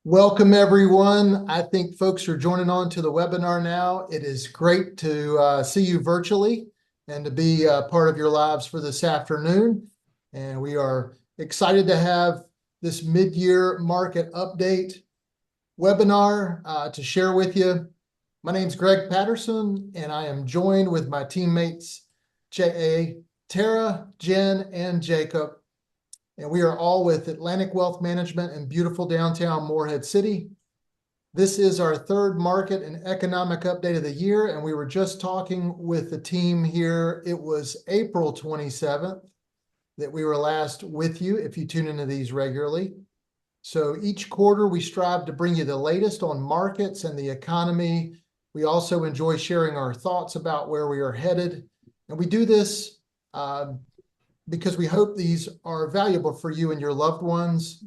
Welcome, everyone. I think folks are joining on to the webinar now. It is great to see you virtually and to be part of your lives for this afternoon. And we are excited to have this mid-year market update webinar to share with you. My name's Greg Patterson, and I am joined with my teammates, J.A., Tara, Jen, and Jacob. And we are all with Atlantic Wealth Management in beautiful downtown Morehead City. This is our third market and economic update of the year, and we were just talking with the team here. It was April 27th that we were last with you, if you tune into these regularly. So each quarter, we strive to bring you the latest on markets and the economy. We also enjoy sharing our thoughts about where we are headed. And we do this because we hope these are valuable for you and your loved ones.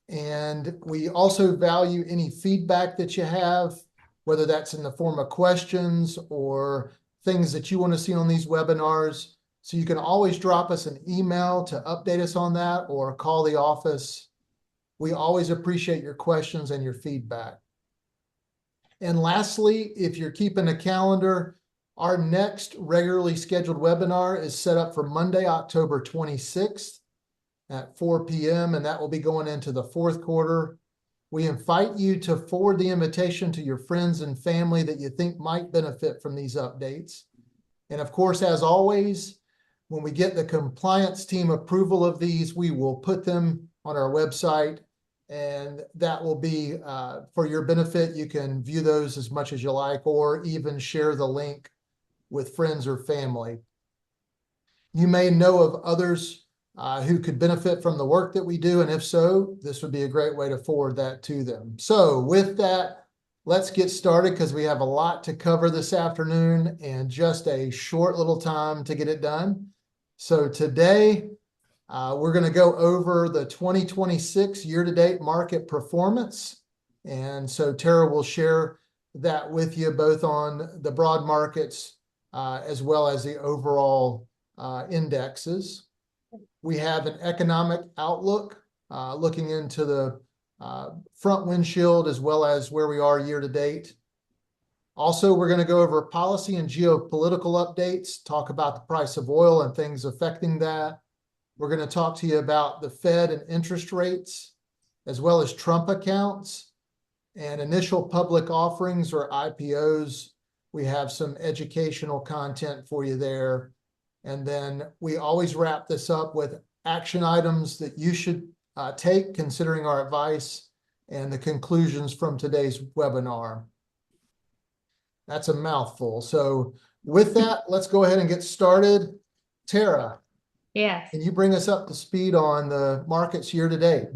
And we also value any feedback that you have, whether that's in the form of questions or things that you want to see on these webinars. So you can always drop us an email to update us on that or call the office. We always appreciate your questions and your feedback. And lastly, if you're keeping a calendar, our next regularly scheduled webinar is set up for Monday, October 26th at 4 p.m., and that will be going into the fourth quarter. We invite you to forward the invitation to your friends and family that you think might benefit from these updates. And of course, as always, when we get the compliance team approval of these, we will put them on our website, and that will be for your benefit. You can view those as much as you like, or even share the link with friends or family. You may know of others who could benefit from the work that we do, and if so, this would be a great way to forward that to them. So with that, let's get started because we have a lot to cover this afternoon and just a short little time to get it done. So today, we're going to go over the 2026 year-to-date market performance. And so Tara will share that with you both on the broad markets as well as the overall indexes. We have an economic outlook looking into the front windshield as well as where we are year to date. Also, we're going to go over policy and geopolitical updates, talk about the price of oil and things affecting that. We're going to talk to you about the Fed and interest rates, as well as Trump accounts and initial public offerings or IPOs. We have some educational content for you there. And then we always wrap this up with action items that you should take considering our advice and the conclusions from today's webinar. That's a mouthful. So with that, let's go ahead and get started. Tara, Yes, can you bring us up to speed on the markets year to date?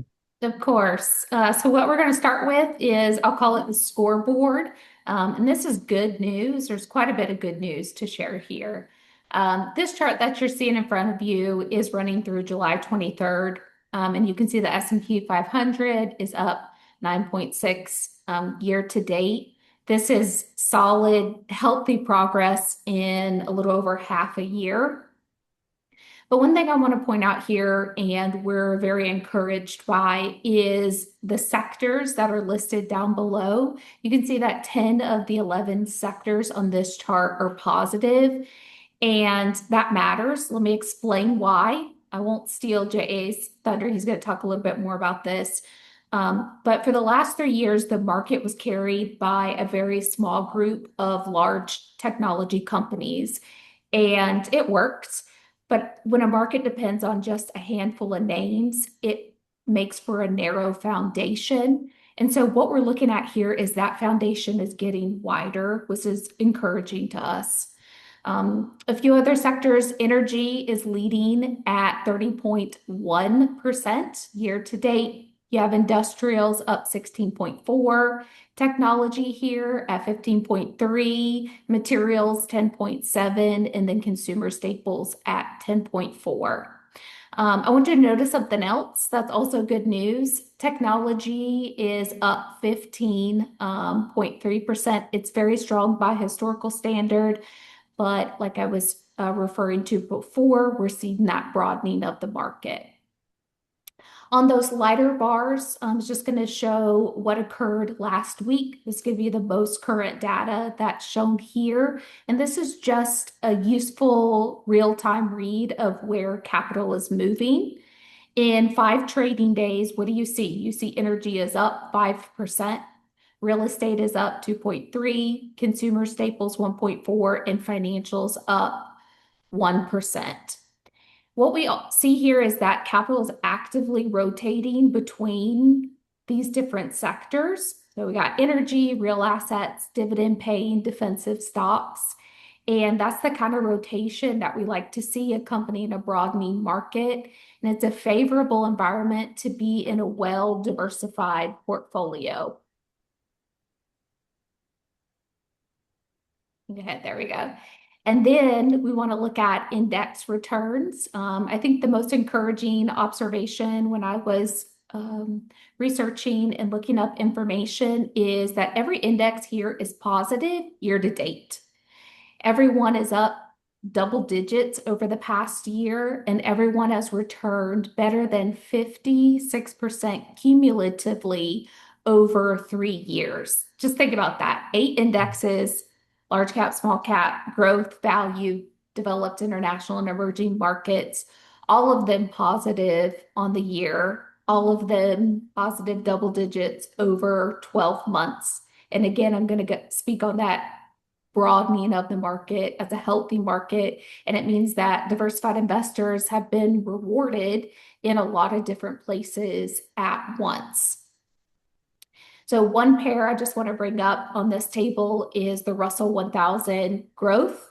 of course. So what we're going to start with is I'll call it the scoreboard. And this is good news. There's quite a bit of good news to share here. This chart that you're seeing in front of you is running through July 23rd. And you can see the S&P 500 is up 9.6 year to date. This is solid, healthy progress in a little over half a year. But one thing I want to point out here, and we're very encouraged by, is the sectors that are listed down below. You can see that 10 of the 11 sectors on this chart are positive, and that matters. Let me explain why. I won't steal JA's thunder. He's going to talk a little bit more about this. But for the last 3 years, the market was carried by a very small group of large technology companies, and it worked. But when a market depends on just a handful of names, it makes for a narrow foundation. And so what we're looking at here is that foundation is getting wider, which is encouraging to us. A few other sectors, energy is leading at 30.1% year to date. You have industrials up 16.4, technology here at 15.3, materials 10.7, and then consumer staples at 10.4. I want you to notice something else that's also good news. Technology is up 15.3%. It's very strong by historical standard, but like I was referring to before, we're seeing that broadening of the market. On those lighter bars, I'm just going to show what occurred last week. This gives you the most current data that's shown here. And this is just a useful real-time read of where capital is moving. In 5 trading days, what do you see? You see energy is up 5%, real estate is up 2.3, consumer staples 1.4, and financials up 1%. What we see here is that capital is actively rotating between these different sectors. So we got energy, real assets, dividend paying, defensive stocks. And that's the kind of rotation that we like to see accompanying a broadening market. And it's a favorable environment to be in a well-diversified portfolio. Okay, there we go. And then we want to look at index returns. I think the most encouraging observation when I was researching and looking up information is that every index here is positive year to date. Everyone is up double digits over the past year, and everyone has returned better than 56% cumulatively over 3 years. Just think about that. 8 indexes, large cap, small cap, growth, value, developed, international, and emerging markets, all of them positive on the year, all of them positive double digits over 12 months. And again, I'm going to speak on that broadening of the market as a healthy market. And it means that diversified investors have been rewarded in a lot of different places at once. So one pair I just want to bring up on this table is the Russell 1000 growth,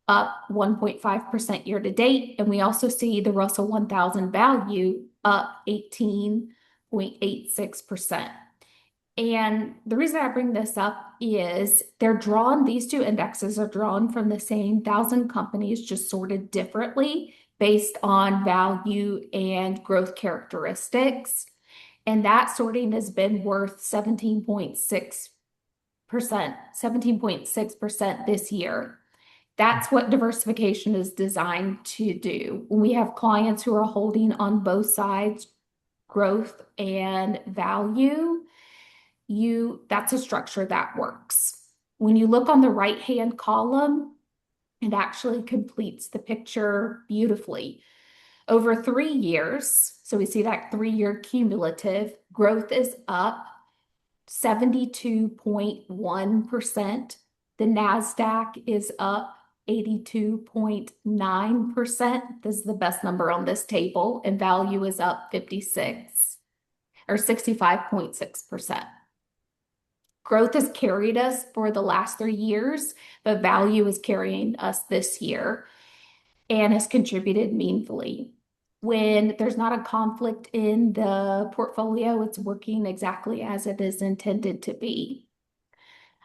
up 1.5% year to date. And we also see the Russell 1000 value up 18.86%. And the reason I bring this up is these two indexes are drawn from the same 1,000 companies, just sorted differently based on value and growth characteristics. And that sorting has been worth 17.6% this year. That's what diversification is designed to do. When we have clients who are holding on both sides, growth and value, that's a structure that works. When you look on the right-hand column, it actually completes the picture beautifully. Over 3 years, so we see that 3-year cumulative, growth is up 72.1%. The NASDAQ is up 82.9%. This is the best number on this table, and value is up 65.6%. Growth has carried us for the last 3 years, but value is carrying us this year and has contributed meaningfully. When there's not a conflict in the portfolio, it's working exactly as it is intended to be.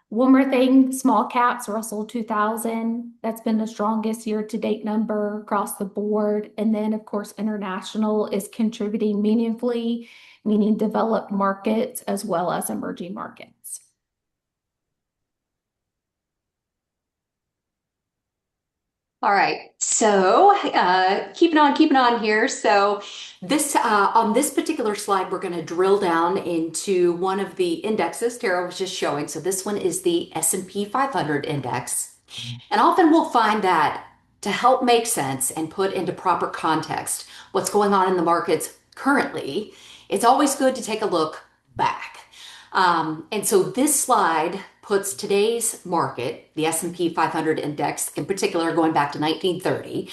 One more thing, small caps, Russell 2000, that's been the strongest year-to-date number across the board. And then, of course, international is contributing meaningfully, meaning developed markets as well as emerging markets. All right, so keeping on here. So this on this particular slide, we're going to drill down into one of the indexes Tara was just showing. So this one is the S&P 500 index. And often we'll find that to help make sense and put into proper context what's going on in the markets currently, it's always good to take a look back. And so this slide puts today's market, the S&P 500 index in particular, going back to 1930,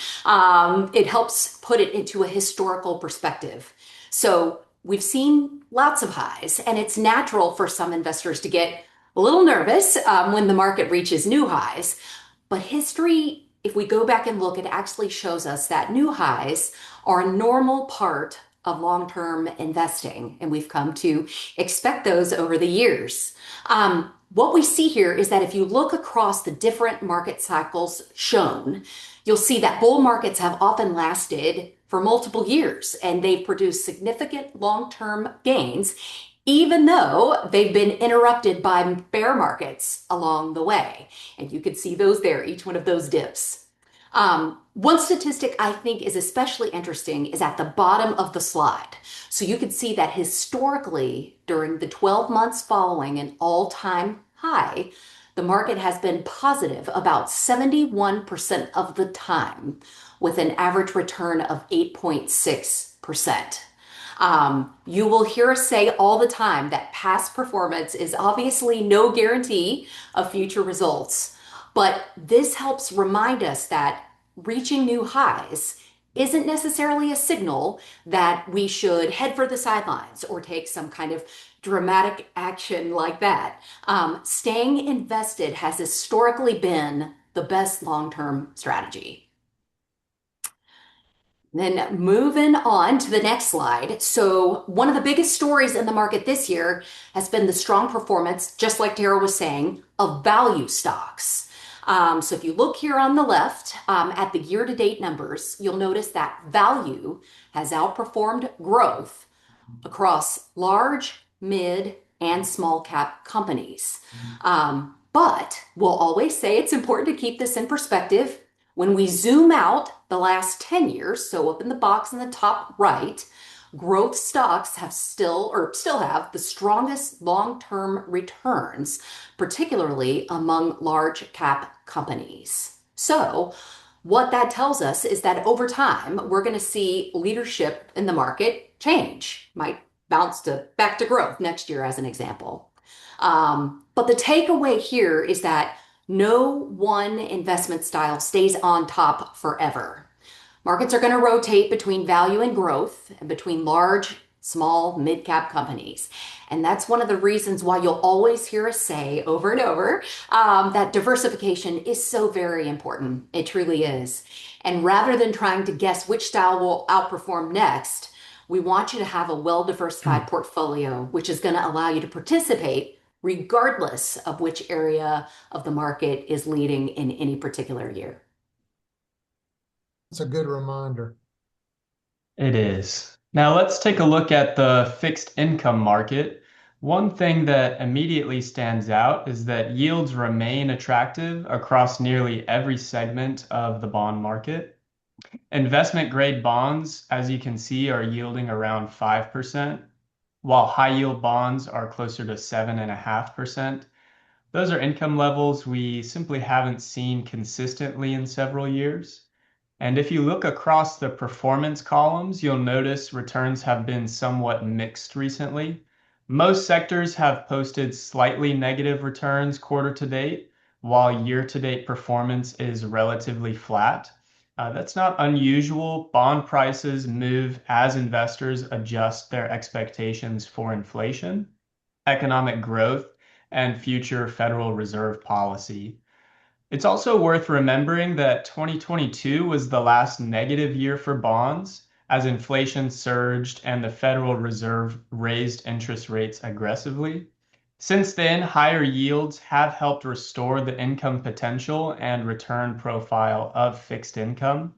it helps put it into a historical perspective. So we've seen lots of highs, and it's natural for some investors to get a little nervous when the market reaches new highs. But history, if we go back and look, it actually shows us that new highs are a normal part of long-term investing, and we've come to expect those over the years. What we see here is that if you look across the different market cycles shown, you'll see that bull markets have often lasted for multiple years, and they've produced significant long-term gains, even though they've been interrupted by bear markets along the way. And you can see those there, each one of those dips. One statistic I think is especially interesting is at the bottom of the slide. So you can see that historically, during the 12 months following an all-time high, the market has been positive about 71% of the time, with an average return of 8.6%. You will hear us say all the time that past performance is obviously no guarantee of future results, but this helps remind us that reaching new highs isn't necessarily a signal that we should head for the sidelines or take some kind of dramatic action like that. Staying invested has historically been the best long-term strategy. Then moving on to the next slide. So one of the biggest stories in the market this year has been the strong performance, just like Tara was saying, of value stocks. So if you look here on the left at the year-to-date numbers, you'll notice that value has outperformed growth across large, mid, and small cap companies. But we'll always say it's important to keep this in perspective. When we zoom out the last 10 years, so up in the box in the top right, growth stocks have still have the strongest long-term returns, particularly among large cap companies. So what that tells us is that over time, we're going to see leadership in the market change, might bounce back to growth next year, as an example. But the takeaway here is that no one investment style stays on top forever. Markets are going to rotate between value and growth and between large, small, mid-cap companies. And that's one of the reasons why you'll always hear us say over and over that diversification is so very important. It truly is. And rather than trying to guess which style will outperform next, we want you to have a well-diversified portfolio, which is going to allow you to participate regardless of which area of the market is leading in any particular year. It's a good reminder. It is. Now let's take a look at the fixed income market. One thing that immediately stands out is that yields remain attractive across nearly every segment of the bond market. Investment grade bonds, as you can see, are yielding around 5%, while high yield bonds are closer to 7.5%. Those are income levels we simply haven't seen consistently in several years. And if you look across the performance columns, you'll notice returns have been somewhat mixed recently. Most sectors have posted slightly negative returns quarter to date, while year-to-date performance is relatively flat. That's not unusual. Bond prices move as investors adjust their expectations for inflation, economic growth, and future Federal Reserve policy. It's also worth remembering that 2022 was the last negative year for bonds as inflation surged and the Federal Reserve raised interest rates aggressively. Since then, higher yields have helped restore the income potential and return profile of fixed income.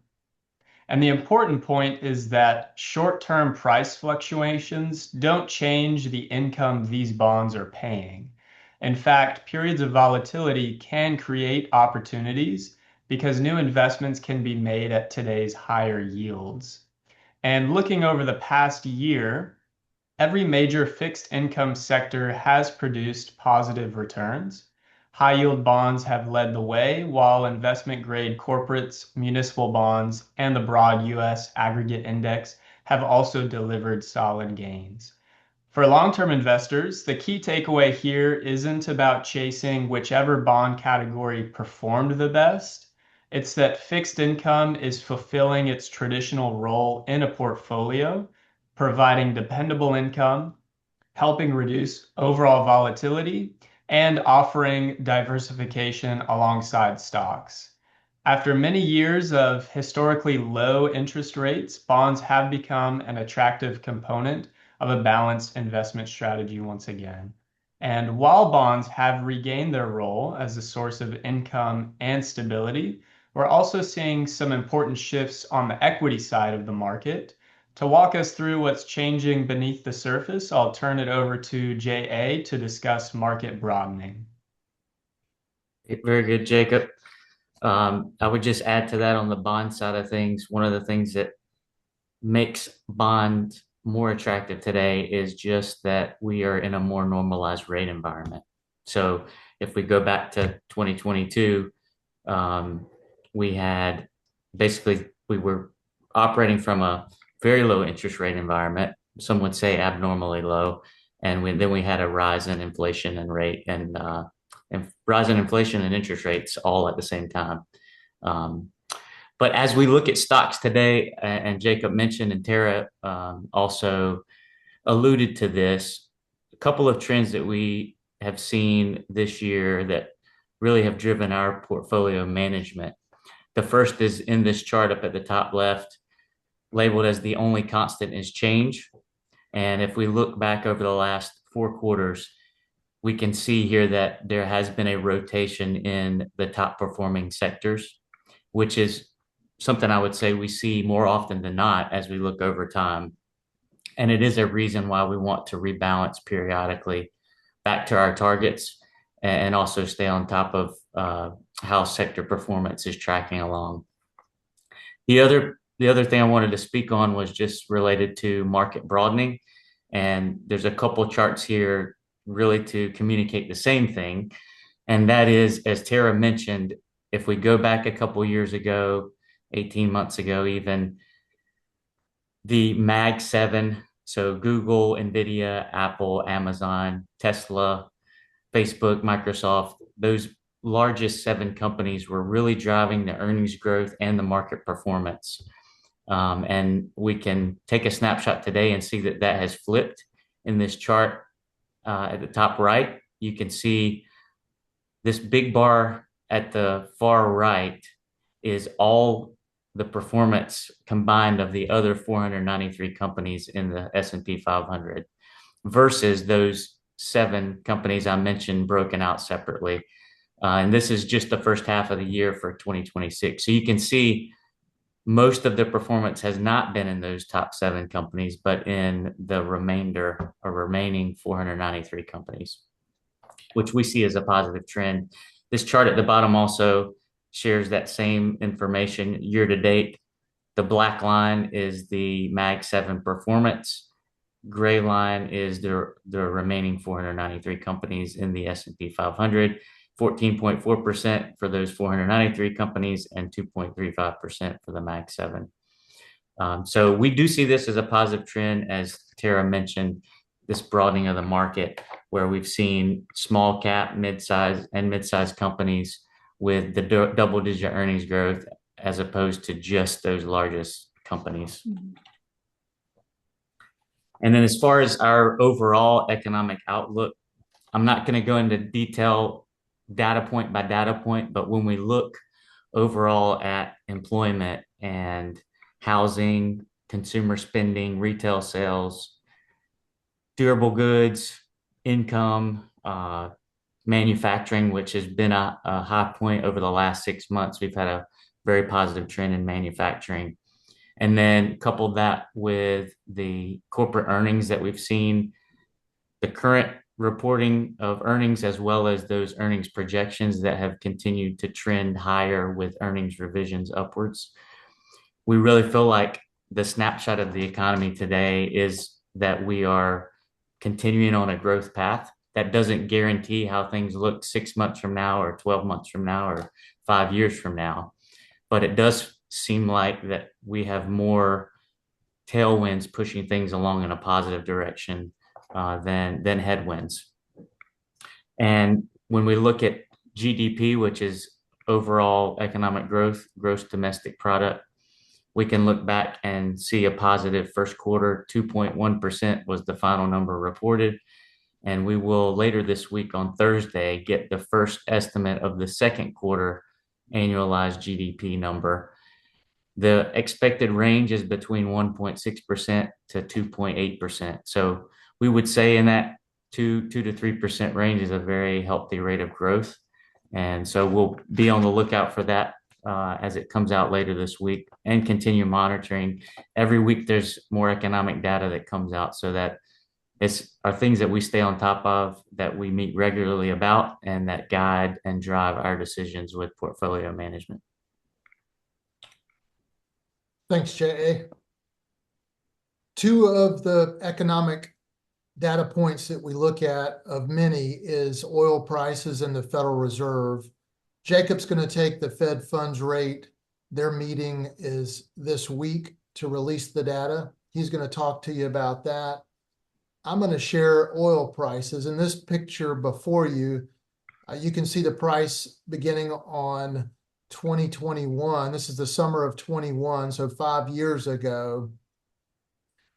And the important point is that short-term price fluctuations don't change the income these bonds are paying. In fact, periods of volatility can create opportunities because new investments can be made at today's higher yields. And looking over the past year, every major fixed income sector has produced positive returns. High yield bonds have led the way, while investment grade corporates, municipal bonds, and the broad US aggregate index have also delivered solid gains. For long-term investors, the key takeaway here isn't about chasing whichever bond category performed the best. It's that fixed income is fulfilling its traditional role in a portfolio, providing dependable income, helping reduce overall volatility, and offering diversification alongside stocks. After many years of historically low interest rates, bonds have become an attractive component of a balanced investment strategy once again. And while bonds have regained their role as a source of income and stability, we're also seeing some important shifts on the equity side of the market. To walk us through what's changing beneath the surface, I'll turn it over to JA to discuss market broadening. Very good, Jacob. I would just add to that on the bond side of things. One of the things that makes bonds more attractive today is just that we are in a more normalized rate environment. So if we go back to 2022, um, we had basically we were operating from a very low interest rate environment. Some would say abnormally low, and then we had a rise in inflation and rate and rise in inflation and interest rates all at the same time. Um, but as we look at stocks today, and Jacob mentioned, and Tara also alluded to this, a couple of trends that we have seen this year that really have driven our portfolio management. The first is in this chart up at the top left, labeled as the only constant is change. And if we look back over the last 4 quarters, we can see here that there has been a rotation in the top performing sectors, which is something I would say we see more often than not as we look over time. And it is a reason why we want to rebalance periodically back to our targets and also stay on top of how sector performance is tracking along. The other thing I wanted to speak on was just related to market broadening. And there's a couple charts here really to communicate the same thing. And that is, as Tara mentioned, if we go back a couple years ago, 18 months ago, even the Mag 7, so Google, Nvidia, Apple, Amazon, Tesla, Facebook, Microsoft, those largest 7 companies were really driving the earnings growth and the market performance. And we can take a snapshot today and see that that has flipped in this chart at the top right. You can see this big bar at the far right is all the performance combined of the other 493 companies in the S&P 500 versus those 7 companies I mentioned broken out separately. And this is just the first half of the year for 2026. So you can see most of the performance has not been in those top 7 companies, but in the remaining 493 companies, which we see as a positive trend. This chart at the bottom also shares that same information year to date. The black line is the Mag 7 performance. Gray line is the remaining 493 companies in the S&P 500. 14.4% for those 493 companies and 2.35% for the Mag 7. So we do see this as a positive trend, as Tara mentioned, this broadening of the market where we've seen small cap, mid-size companies with the double-digit earnings growth as opposed to just those largest companies. And then as far as our overall economic outlook, I'm not going to go into detail data point by data point, but when we look overall at employment and housing, consumer spending, retail sales, durable goods, income, manufacturing, which has been a high point over the last 6 months. We've had a very positive trend in manufacturing. And then couple that with the corporate earnings that we've seen, the current reporting of earnings, as well as those earnings projections that have continued to trend higher with earnings revisions upwards. We really feel like the snapshot of the economy today is that we are continuing on a growth path. That doesn't guarantee how things look 6 months from now or 12 months from now or 5 years from now. But it does seem like that we have more tailwinds pushing things along in a positive direction than headwinds. And when we look at GDP, which is overall economic growth, gross domestic product, we can look back and see a positive first quarter. 2.1% was the final number reported. And we will later this week on Thursday get the first estimate of the second quarter annualized GDP number. The expected range is between 1.6% to 2.8%. So we would say in that 2 to 3% range is a very healthy rate of growth. And so we'll be on the lookout for that as it comes out later this week and continue monitoring. Every week there's more economic data that comes out so that are things that we stay on top of, that we meet regularly about, and that guide and drive our decisions with portfolio management. Thanks, Jay. Two of the economic data points that we look at of many is oil prices and the Federal Reserve. Jacob's going to take the Fed funds rate. Their meeting is this week to release the data. He's going to talk to you about that. I'm going to share oil prices. In this picture before you, you can see the price beginning on 2021. This is the summer of 21, so 5 years ago,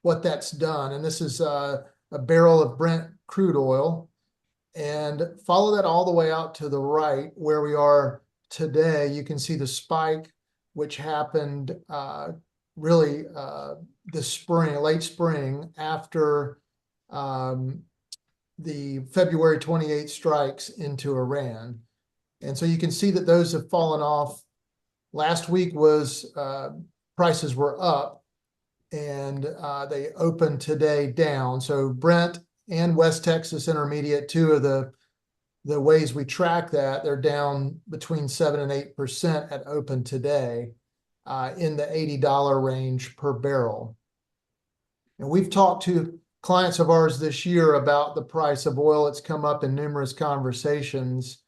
what that's done. And this is a barrel of Brent crude oil. And follow that all the way out to the right where we are today. You can see the spike, which happened really this spring, late spring, after the February 28th strikes into Iran. And so you can see that those have fallen off. Last week was prices were up, and they opened today down. So Brent and West Texas Intermediate, two of the ways we track that, they're down between 7 and 8% at open today, in the $80 range per barrel. And we've talked to clients of ours this year about the price of oil. It's come up in numerous conversations,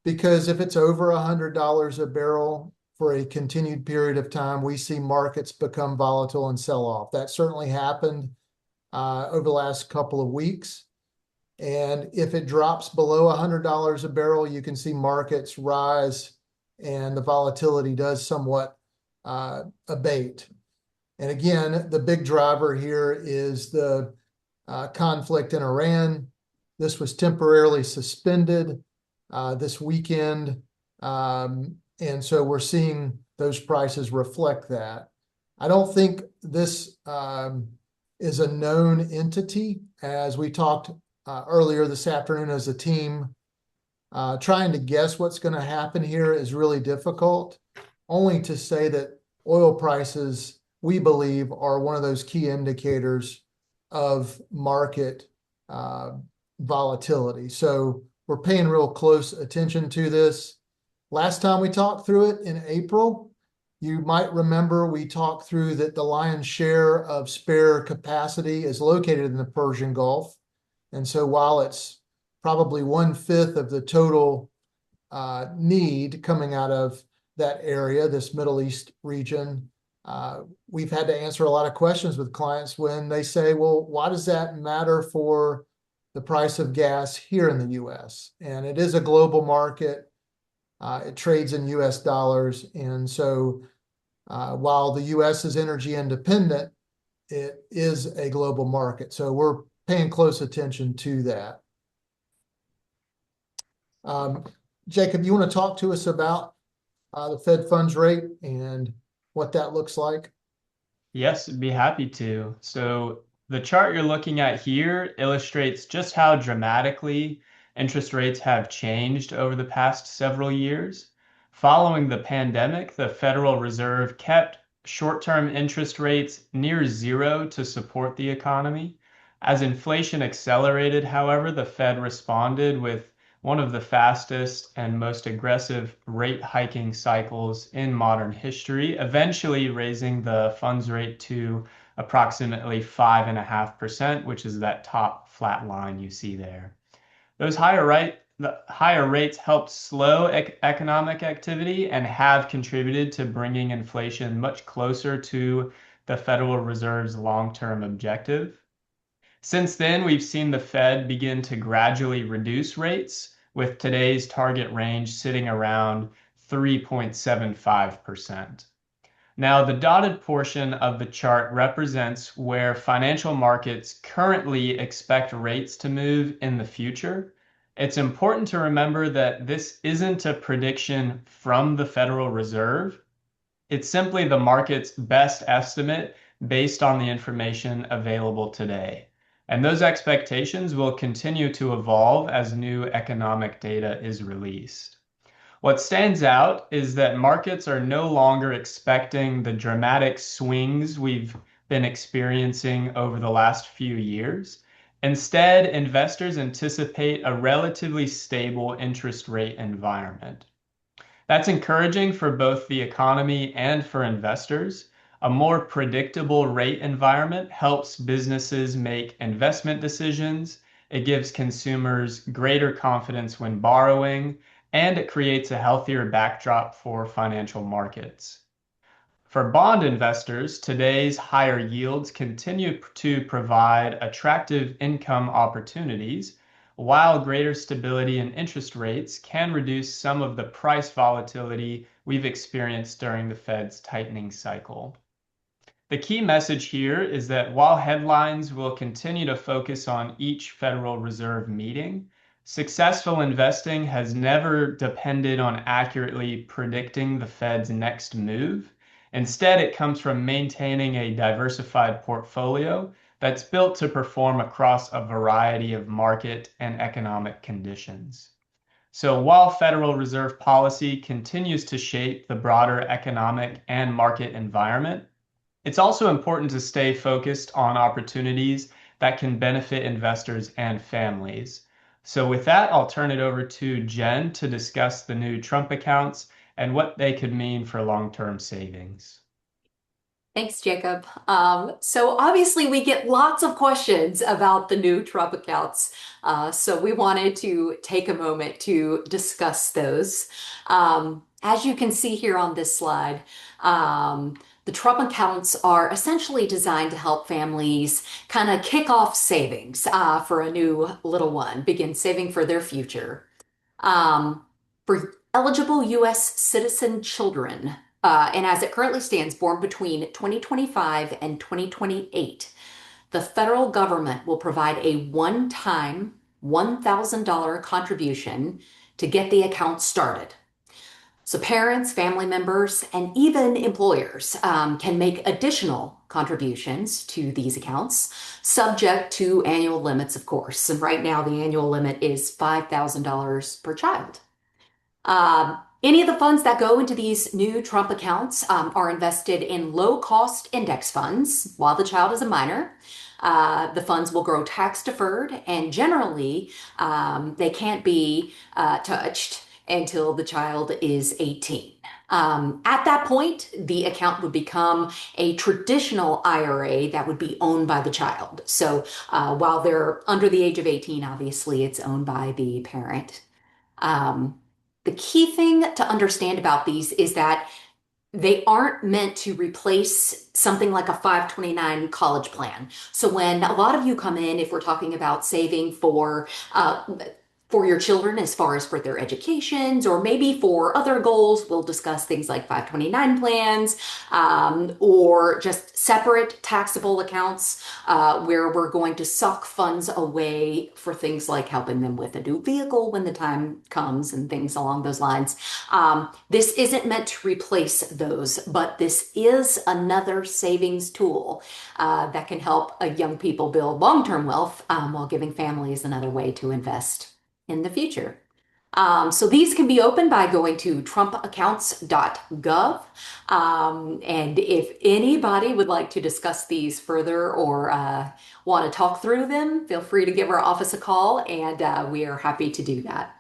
because if it's over $100 a barrel for a continued period of time, we see markets become volatile and sell off. That certainly happened over the last couple of weeks. And if it drops below $100 a barrel, you can see markets rise and the volatility does somewhat abate. And again, the big driver here is the conflict in Iran. This was temporarily suspended this weekend. And so we're seeing those prices reflect that. I don't think this is a known entity. As we talked earlier this afternoon as a team, trying to guess what's going to happen here is really difficult, only to say that oil prices, we believe, are one of those key indicators of market volatility. So we're paying real close attention to this. Last time we talked through it in April, you might remember we talked through that the lion's share of spare capacity is located in the Persian Gulf. And so while it's probably 1/5 of the total need coming out of that area, this Middle East region, we've had to answer a lot of questions with clients when they say, well, why does that matter for the price of gas here in the US? And it is a global market. It trades in US dollars. And so while the US is energy independent, it is a global market. So we're paying close attention to that. Jacob, you want to talk to us about the Fed funds rate and what that looks like? Yes, I'd be happy to. So the chart you're looking at here illustrates just how dramatically interest rates have changed over the past several years. Following the pandemic, the Federal Reserve kept short-term interest rates near zero to support the economy. As inflation accelerated, however, the Fed responded with one of the fastest and most aggressive rate hiking cycles in modern history, eventually raising the funds rate to approximately 5.5%, which is that top flat line you see there. The higher rates helped slow economic activity and have contributed to bringing inflation much closer to the Federal Reserve's long-term objective. Since then, we've seen the Fed begin to gradually reduce rates, with today's target range sitting around 3.75%. Now, the dotted portion of the chart represents where financial markets currently expect rates to move in the future. It's important to remember that this isn't a prediction from the Federal Reserve. It's simply the market's best estimate based on the information available today. And those expectations will continue to evolve as new economic data is released. What stands out is that markets are no longer expecting the dramatic swings we've been experiencing over the last few years. Instead, investors anticipate a relatively stable interest rate environment. That's encouraging for both the economy and for investors. A more predictable rate environment helps businesses make investment decisions. It gives consumers greater confidence when borrowing, and it creates a healthier backdrop for financial markets. For bond investors, today's higher yields continue to provide attractive income opportunities, while greater stability in interest rates can reduce some of the price volatility we've experienced during the Fed's tightening cycle. The key message here is that while headlines will continue to focus on each Federal Reserve meeting, successful investing has never depended on accurately predicting the Fed's next move. Instead, it comes from maintaining a diversified portfolio that's built to perform across a variety of market and economic conditions. So while Federal Reserve policy continues to shape the broader economic and market environment, it's also important to stay focused on opportunities that can benefit investors and families. So with that, I'll turn it over to Jen to discuss the new Trump accounts and what they could mean for long-term savings. Thanks, Jacob. So obviously we get lots of questions about the new Trump accounts. So we wanted to take a moment to discuss those. As you can see here on this slide, the Trump accounts are essentially designed to help families kind of kick off savings for a new little one, begin saving for their future. For eligible U.S. citizen children, and as it currently stands, born between 2025 and 2028, the federal government will provide a one-time $1,000 contribution to get the account started. So parents, family members, and even employers can make additional contributions to these accounts, subject to annual limits, of course. And right now, the annual limit is $5,000 per child. Any of the funds that go into these new Trump accounts are invested in low-cost index funds while the child is a minor. The funds will grow tax deferred, and generally, they can't be touched until the child is 18. At that point, the account would become a traditional IRA that would be owned by the child. So while they're under the age of 18, obviously it's owned by the parent. The key thing to understand about these is that they aren't meant to replace something like a 529 college plan. So when a lot of you come in, if we're talking about saving for your children as far as for their educations or maybe for other goals, we'll discuss things like 529 plans or just separate taxable accounts where we're going to suck funds away for things like helping them with a new vehicle when the time comes and things along those lines. This isn't meant to replace those, but this is another savings tool that can help young people build long-term wealth while giving families another way to invest in the future. So these can be opened by going to trumpaccounts.gov. And if anybody would like to discuss these further or want to talk through them, feel free to give our office a call, and we are happy to do that.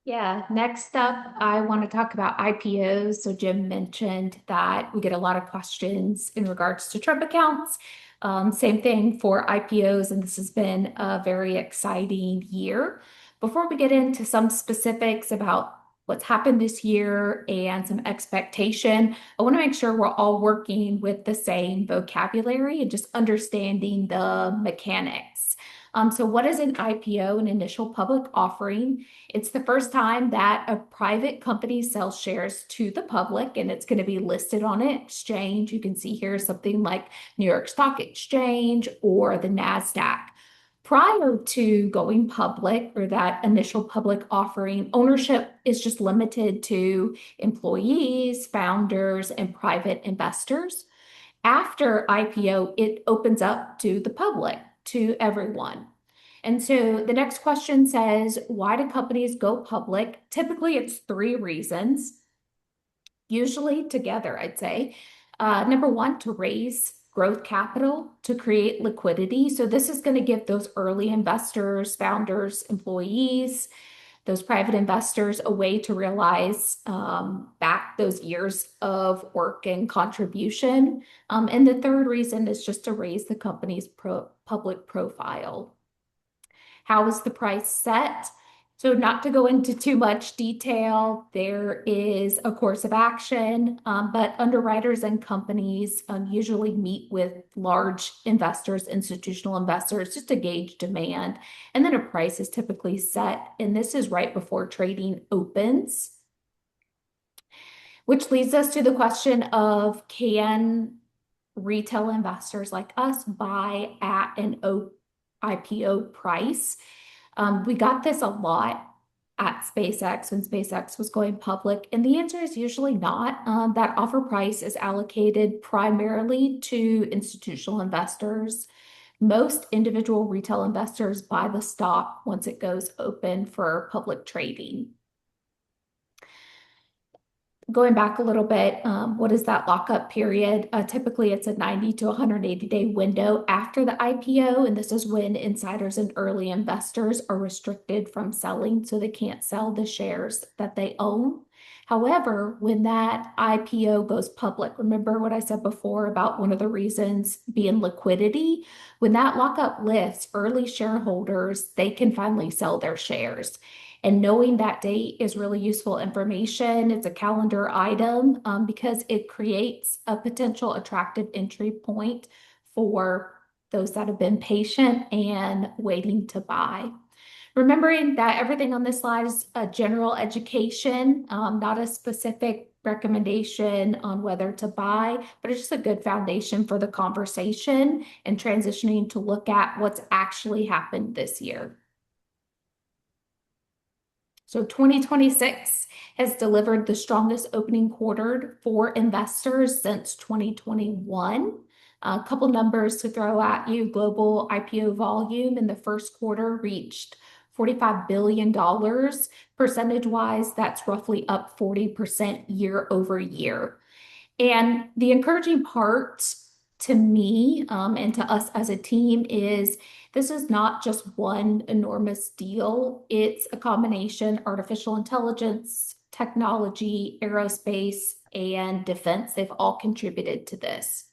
Yeah, next up, I want to talk about IPOs. So Jim mentioned that we get a lot of questions in regards to Trump accounts. Same thing for IPOs, and this has been a very exciting year. Before we get into some specifics about what's happened this year and some expectation, I want to make sure we're all working with the same vocabulary and just understanding the mechanics. So what is an IPO, an initial public offering? It's the first time that a private company sells shares to the public, and it's going to be listed on an exchange. You can see here something like New York Stock Exchange or the NASDAQ. Prior to going public or that initial public offering, ownership is just limited to employees, founders, and private investors. After IPO, it opens up to the public, to everyone. And so the next question says, why do companies go public? Typically, it's 3 reasons, usually together, I'd say. Number 1, to raise growth capital to create liquidity. So this is going to give those early investors, founders, employees, those private investors a way to realize back those years of work and contribution. And the third reason is just to raise the company's public profile. How is the price set? So not to go into too much detail, there is a course of action, but underwriters and companies usually meet with large investors, institutional investors, just to gauge demand. And then a price is typically set, and this is right before trading opens. Which leads us to the question of, can retail investors like us buy at an IPO price? We got this a lot at SpaceX when SpaceX was going public, and the answer is usually not. That offer price is allocated primarily to institutional investors. Most individual retail investors buy the stock once it goes open for public trading. Going back a little bit, what is that lockup period? Typically, it's a 90 to 180-day window after the IPO, and this is when insiders and early investors are restricted from selling, so they can't sell the shares that they own. However, when that IPO goes public, remember what I said before about one of the reasons being liquidity? When that lockup lifts, early shareholders, they can finally sell their shares. And knowing that date is really useful information. It's a calendar item because it creates a potential attractive entry point for those that have been patient and waiting to buy. Remembering that everything on this slide is a general education, not a specific recommendation on whether to buy, but it's just a good foundation for the conversation and transitioning to look at what's actually happened this year. So 2026 has delivered the strongest opening quarter for investors since 2021. A couple numbers to throw at you. Global IPO volume in the first quarter reached $45 billion. Percentage-wise, that's roughly up 40% year over year. And the encouraging part to me and to us as a team is this is not just one enormous deal. It's a combination: artificial intelligence, technology, aerospace, and defense. They've all contributed to this.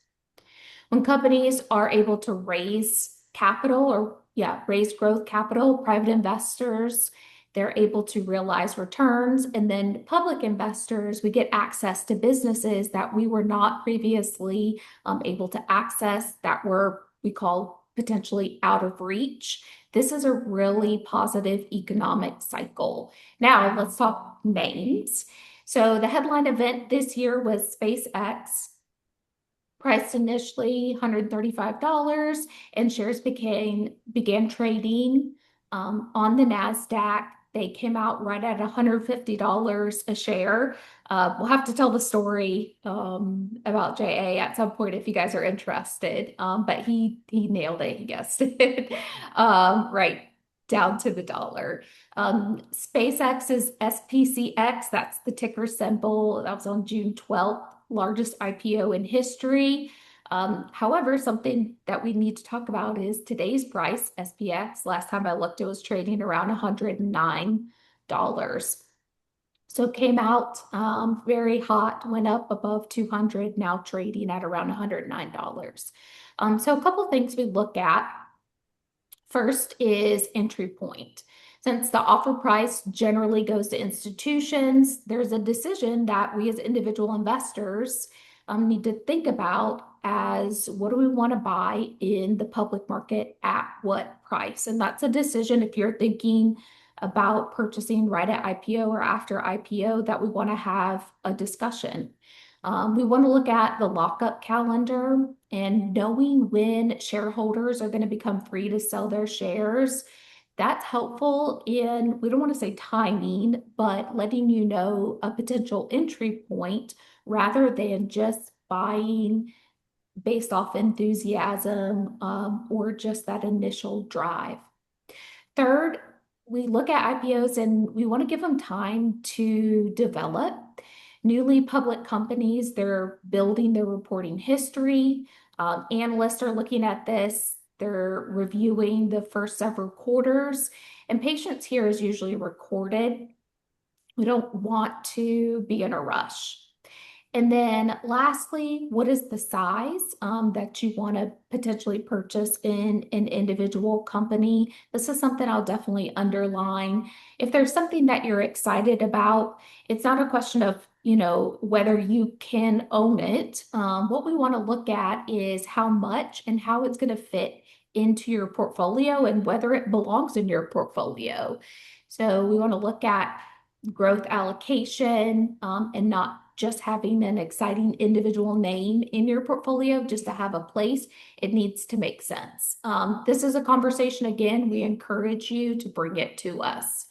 When companies are able to raise capital raise growth capital, private investors, they're able to realize returns. And then public investors, we get access to businesses that we were not previously able to access, that we call potentially out of reach. This is a really positive economic cycle. Now let's talk names. So the headline event this year was SpaceX. Priced initially $135, and shares began trading on the NASDAQ. They came out right at $150 a share. We'll have to tell the story about JA at some point if you guys are interested. But he nailed it. He guessed it right down to the dollar. SpaceX's SPCX, that's the ticker symbol. That was on June 12th. Largest IPO in history. However, something that we need to talk about is today's price, SPX. Last time I looked, it was trading around $109. So it came out very hot, went up above 200, now trading at around $109. So a couple things we look at. First is entry point. Since the offer price generally goes to institutions, there's a decision that we as individual investors need to think about as what do we want to buy in the public market at what price? And that's a decision if you're thinking about purchasing right at IPO or after IPO that we want to have a discussion. We want to look at the lockup calendar and knowing when shareholders are going to become free to sell their shares. That's helpful in, we don't want to say timing, but letting you know a potential entry point rather than just buying based off enthusiasm or just that initial drive. Third, we look at IPOs and we want to give them time to develop. Newly public companies, they're building their reporting history. Analysts are looking at this. They're reviewing the first several quarters, and patience here is usually recorded. We don't want to be in a rush. And then lastly, what is the size that you want to potentially purchase in an individual company? This is something I'll definitely underline. If there's something that you're excited about, it's not a question of, whether you can own it. What we want to look at is how much and how it's going to fit into your portfolio and whether it belongs in your portfolio. So we want to look at growth allocation and not just having an exciting individual name in your portfolio just to have a place. It needs to make sense. This is a conversation, again, we encourage you to bring it to us.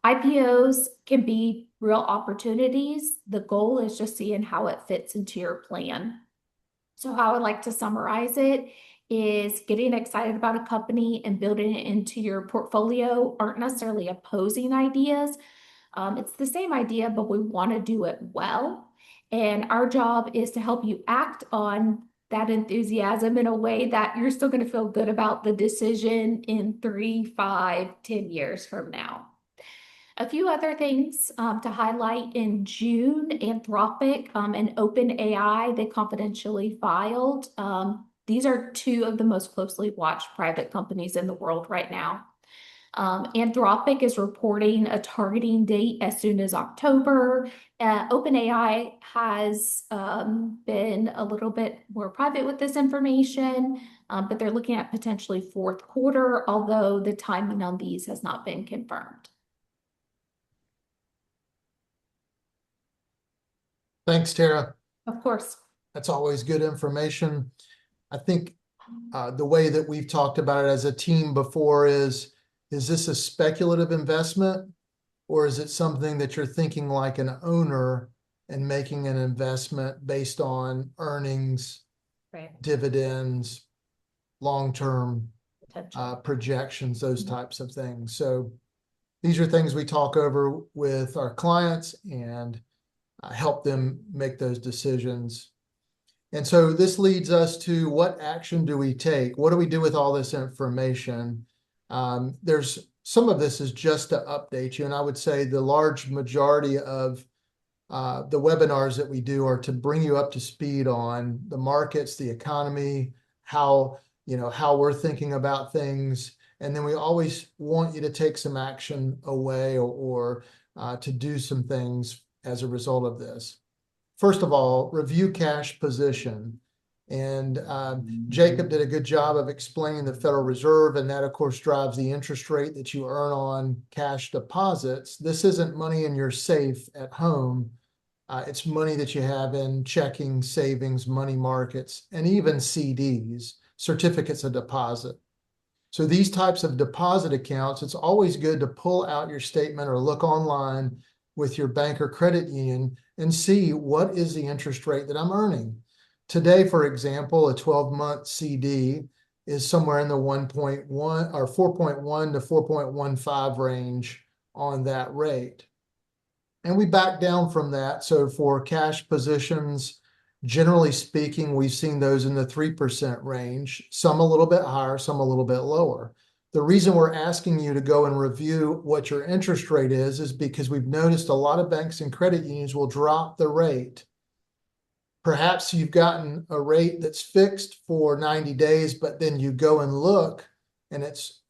IPOs can be real opportunities. The goal is just seeing how it fits into your plan. So how I would like to summarize it is getting excited about a company and building it into your portfolio aren't necessarily opposing ideas. It's the same idea, but we want to do it well. And our job is to help you act on that enthusiasm in a way that you're still going to feel good about the decision in 3, 5, 10 years from now. A few other things to highlight: in June, Anthropic and OpenAI, they confidentially filed. These are two of the most closely watched private companies in the world right now. Anthropic is reporting a targeting date as soon as October. OpenAI has been a little bit more private with this information, but they're looking at potentially fourth quarter, although the timing on these has not been confirmed. Thanks, Tara. Of course. That's always good information. I think the way that we've talked about it as a team before is this a speculative investment, or is it something that you're thinking like an owner and making an investment based on earnings, Right. dividends, long-term Potential. projections, those types of things. So these are things we talk over with our clients and help them make those decisions. And so this leads us to, what action do we take? What do we do with all this information? There's some of this is just to update you. And I would say the large majority of the webinars that we do are to bring you up to speed on the markets, the economy, how we're thinking about things. And then we always want you to take some action away or to do some things as a result of this. First of all, review cash position. And Jacob did a good job of explaining the Federal Reserve, and that, of course, drives the interest rate that you earn on cash deposits. This isn't money in your safe at home. It's money that you have in checking, savings, money markets, and even CDs, certificates of deposit. So these types of deposit accounts, it's always good to pull out your statement or look online with your bank or credit union and see what is the interest rate that I'm earning. Today, for example, a 12-month CD is somewhere in the 1.1 or 4.1 to 4.15 range on that rate. And we back down from that. So for cash positions, generally speaking, we've seen those in the 3% range, some a little bit higher, some a little bit lower. The reason we're asking you to go and review what your interest rate is because we've noticed a lot of banks and credit unions will drop the rate. Perhaps you've gotten a rate that's fixed for 90 days, but then you go and look and it's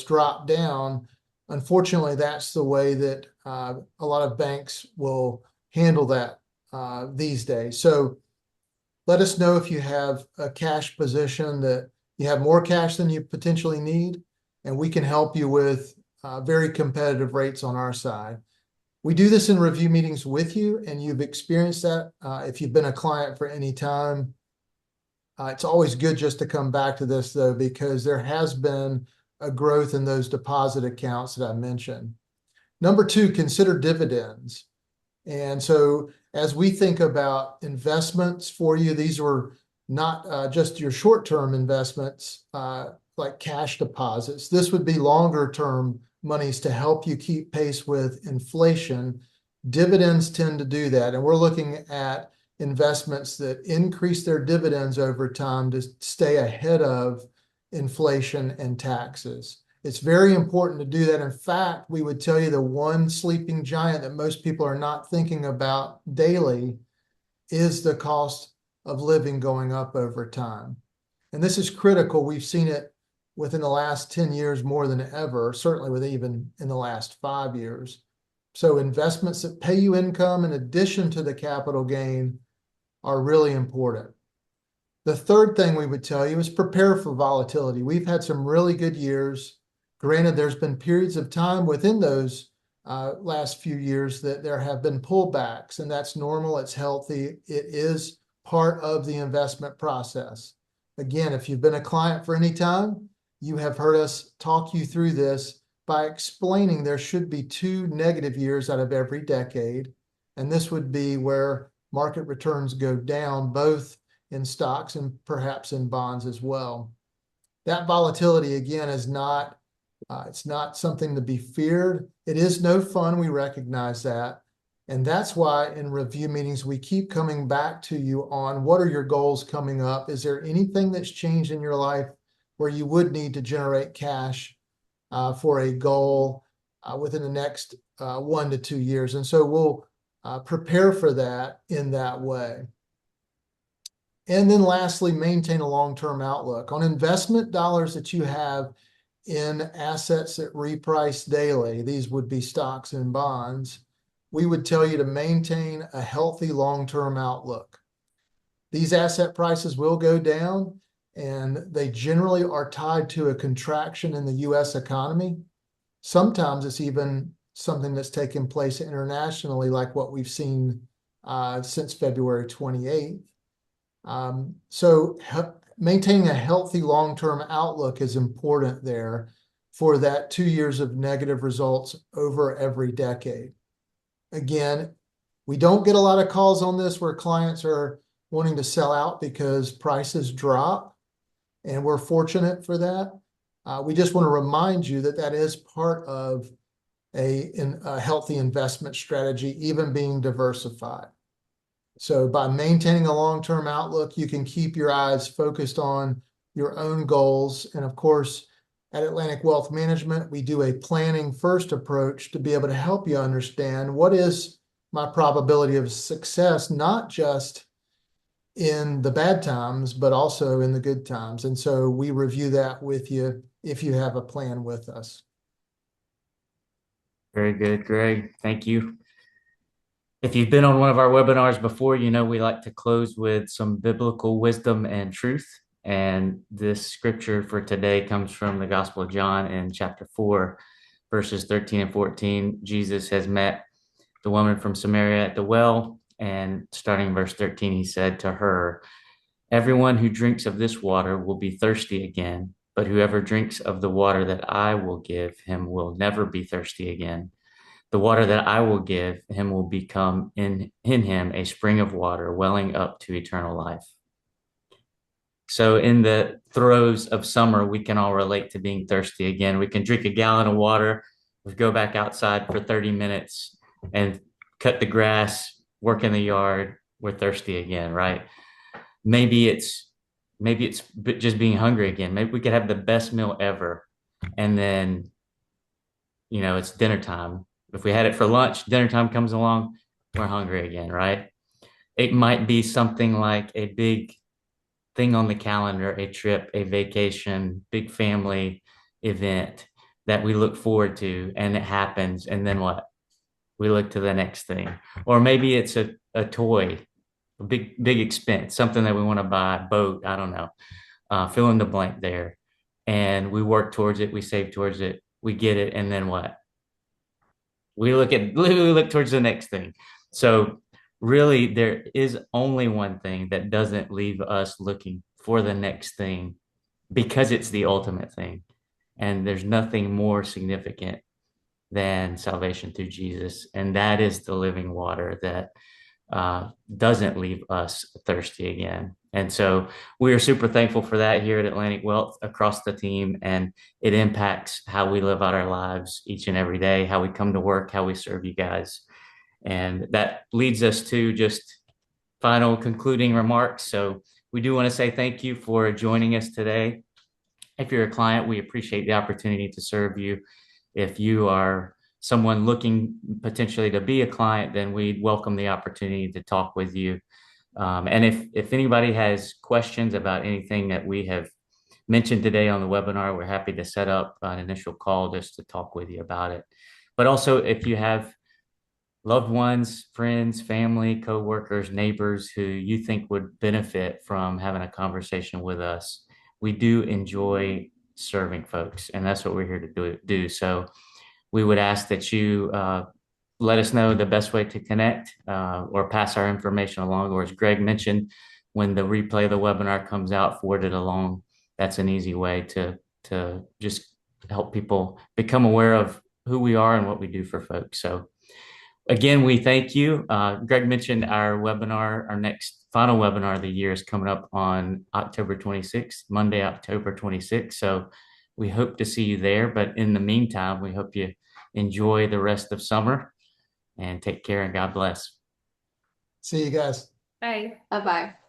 dropped down. Unfortunately, that's the way that a lot of banks will handle that these days. So let us know if you have a cash position that you have more cash than you potentially need, and we can help you with very competitive rates on our side. We do this in review meetings with you, and you've experienced that if you've been a client for any time. It's always good just to come back to this, though, because there has been a growth in those deposit accounts that I mentioned. Number 2, consider dividends. And so as we think about investments for you, these were not just your short-term investments like cash deposits. This would be longer-term monies to help you keep pace with inflation. Dividends tend to do that. And we're looking at investments that increase their dividends over time to stay ahead of inflation and taxes. It's very important to do that. In fact, we would tell you the one sleeping giant that most people are not thinking about daily is the cost of living going up over time. And this is critical. We've seen it within the last 10 years more than ever, certainly with even in the last 5 years. So investments that pay you income in addition to the capital gain are really important. The third thing we would tell you is prepare for volatility. We've had some really good years. Granted, there's been periods of time within those last few years that there have been pullbacks, and that's normal. It's healthy. It is part of the investment process. Again, if you've been a client for any time, you have heard us talk you through this by explaining there should be 2 negative years out of every decade, and this would be where market returns go down, both in stocks and perhaps in bonds as well. That volatility, again, is not it's not something to be feared. It is no fun. We recognize that. And that's why in review meetings, we keep coming back to you on what are your goals coming up? Is there anything that's changed in your life where you would need to generate cash for a goal within the next 1 to 2 years? And so we'll prepare for that in that way. And then lastly, maintain a long-term outlook. On investment dollars that you have in assets that reprice daily, these would be stocks and bonds, we would tell you to maintain a healthy long-term outlook. These asset prices will go down, and they generally are tied to a contraction in the U.S. economy. Sometimes it's even something that's taken place internationally, like what we've seen since February 28th. So maintaining a healthy long-term outlook is important there for that 2 years of negative results over every decade. Again, we don't get a lot of calls on this where clients are wanting to sell out because prices drop, and we're fortunate for that. We just want to remind you that that is part of a healthy investment strategy, even being diversified. So by maintaining a long-term outlook, you can keep your eyes focused on your own goals. And of course, at Atlantic Wealth Management, we do a planning first approach to be able to help you understand what is my probability of success, not just in the bad times, but also in the good times. And so we review that with you if you have a plan with us. Very good, Greg. Thank you. If you've been on one of our webinars before, you know we like to close with some biblical wisdom and truth. And this scripture for today comes from the Gospel of John in chapter 4, verses 13 and 14. Jesus has met the woman from Samaria at the well, and starting in verse 13, he said to her, "Everyone who drinks of this water will be thirsty again, but whoever drinks of the water that I will give him will never be thirsty again. The water that I will give him will become in him a spring of water welling up to eternal life." So in the throes of summer, we can all relate to being thirsty again. We can drink a gallon of water, we go back outside for 30 minutes and cut the grass, work in the yard, we're thirsty again, right? Maybe it's just being hungry again. Maybe we could have the best meal ever, and then, it's dinner time. If we had it for lunch, dinner time comes along, we're hungry again, right? It might be something like a big thing on the calendar, a trip, a vacation, big family event that we look forward to, and it happens, and then what? We look to the next thing. Or maybe it's a toy, a big expense, something that we want to buy, a boat, I don't know. Fill in the blank there. And we work towards it, we save towards it, we get it, and then what? We look towards the next thing. So really, there is only one thing that doesn't leave us looking for the next thing, because it's the ultimate thing. And there's nothing more significant than salvation through Jesus. And that is the living water that doesn't leave us thirsty again. And so we are super thankful for that here at Atlantic Wealth across the team. And it impacts how we live out our lives each and every day, how we come to work, how we serve you guys. And that leads us to just final concluding remarks. So we do want to say thank you for joining us today. If you're a client, we appreciate the opportunity to serve you. If you are someone looking potentially to be a client, then we'd welcome the opportunity to talk with you. And if anybody has questions about anything that we have mentioned today on the webinar, we're happy to set up an initial call just to talk with you about it. But also, if you have loved ones, friends, family, coworkers, neighbors who you think would benefit from having a conversation with us, we do enjoy serving folks, and that's what we're here to do. So we would ask that you let us know the best way to connect or pass our information along. Or as Greg mentioned, when the replay of the webinar comes out, forward it along. That's an easy way to just help people become aware of who we are and what we do for folks. So again, we thank you. Greg mentioned our webinar, our next final webinar of the year is coming up on October 26th, Monday, October 26th. So we hope to see you there. But in the meantime, we hope you enjoy the rest of summer and take care and God bless. See you guys. Bye. Bye-bye.